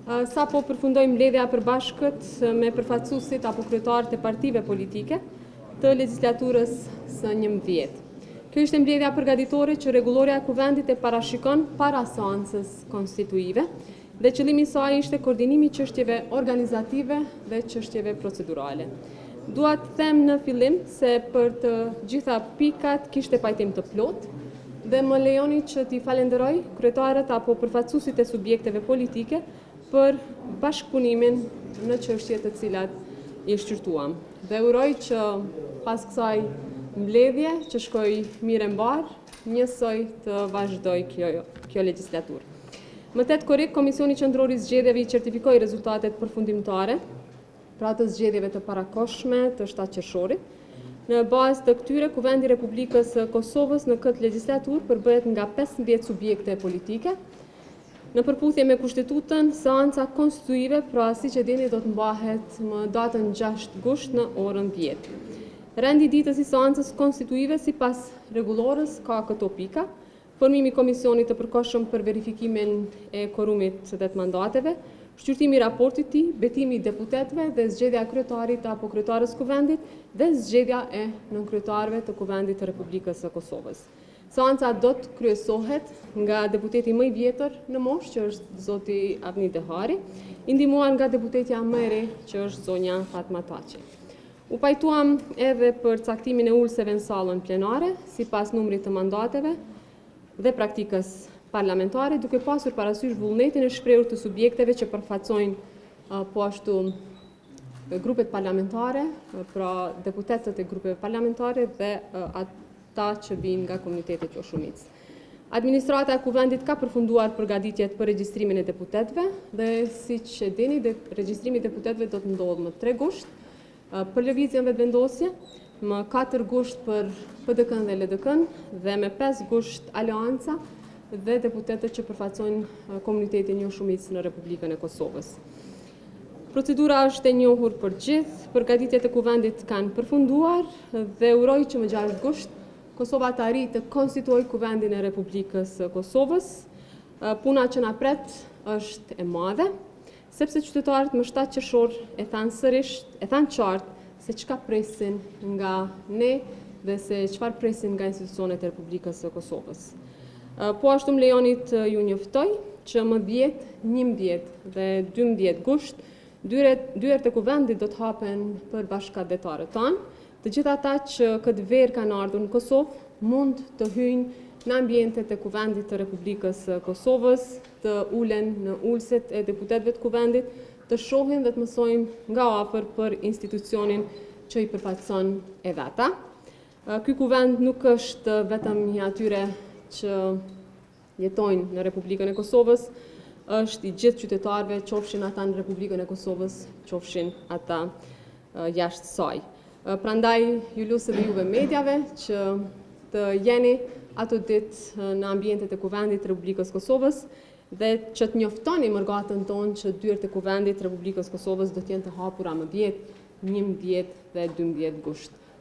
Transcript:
Sa po përfundojmë mbledhja e përbashkët me përfaqësuesit apo kryetarët e partive politike të legjislaturës së 11. Kjo ishte mbledhja përgatitore që rregulloria e kuvendit e parashikon para seancës konstituive dhe qëllimi i saj ishte koordinimi i çështjeve organizative dhe çështjeve procedurale. Dua të them në fillim se për të gjitha pikat kishte pajtim të plotë dhe më lejoni që t'i falenderoj kryetarët apo përfaqësuesit e subjekteve politike për bashkëpunimin në çështje të cilat i shqyrtuam. Dhe uroj që pas kësaj mbledhje që shkoj mirë e mbar, njësoj të vazhdoj kjo legjislaturë. Më 8 korrik, Komisioni Qendror i Zgjedhjeve i certifikoi rezultatet përfundimtare pra të zgjedhjeve të parakohshme të 7 qershorit. Në bazë të këtyre, Kuvendi i Republikës së Kosovës në këtë legjislaturë përbëhet nga 15 subjekte politike. Në përputhje me kushtetutën, seanca konstituive, pra siç e dini, do të mbahet më datën 6 gusht në orën 10. Rendi i ditës i seancës konstituive sipas rregullorës ka këto pika: formimi i komisionit të përkohshëm për verifikimin e korumit dhe të mandateve, shqyrtimi i raportit të tij, betimi i deputetëve dhe zgjedhja e kryetarit apo kryetarës kuvendit dhe zgjedhja e nënkryetarëve të Kuvendit të Republikës së Kosovës. Seanca do të kryesohet nga deputeti më i vjetër në moshë, që është zoti Avni Dehari, i ndihmuar nga deputetja më e re, që është zonja Fatma Taçi. U pajtuam edhe për caktimin e ulëseve në sallën plenare, sipas numrit të mandateve dhe praktikës parlamentare, duke pasur parasysh vullnetin e shprehur të subjekteve që përfaqësojnë po ashtu grupet parlamentare, pra deputetët e grupeve parlamentare dhe ata që vijnë nga komunitetet jo shumicë. Administrata e Kuvendit ka përfunduar përgatitjet për regjistrimin e deputetëve dhe siç e dini, regjistrimi i deputetëve do të ndodhë më 3 gusht për lëvizjen vetëvendosje, më 4 gusht për PDK-n dhe LDK-n dhe me 5 gusht aleanca dhe deputetët që përfaqësojnë komunitetin jo shumicë në Republikën e Kosovës. Procedura është e njohur për gjithë, përgatitjet e Kuvendit kanë përfunduar dhe uroj që më 6 gusht Kosova të arrijë të konstituojë Kuvendin e Republikës së Kosovës. Puna që na pret është e madhe, sepse qytetarët më 7 qershor e thanë qartë se çka presin nga ne dhe se çfarë presin nga institucionet e Republikës së Kosovës. Po ashtu më lejoni të ju njoftoj që më 10, 11 dhe 12 gusht dyert e Kuvendit do të hapen për bashkëkandidatarët tanë. Të gjithë ata që këtë verë kanë ardhur në Kosovë mund të hyjnë në ambientet e Kuvendit të Republikës së Kosovës, të ulen në ulset e deputetëve të Kuvendit, të shohin dhe të mësojnë nga afër për institucionin që i përfaqëson edhe ata. Ky Kuvend nuk është vetëm një atyre që jetojnë në Republikën e Kosovës, është i gjithë qytetarëve, qofshin ata në Republikën e Kosovës, qofshin ata jashtë saj. Prandaj ju lut edhe juve mediave që të jeni ato ditë në ambientet e Kuvendit të Republikës Kosovës dhe që të njoftoni mërgatën tonë që dyert e Kuvendit të Republikës Kosovës do të jenë të hapura më 10, 11 dhe 12 gusht.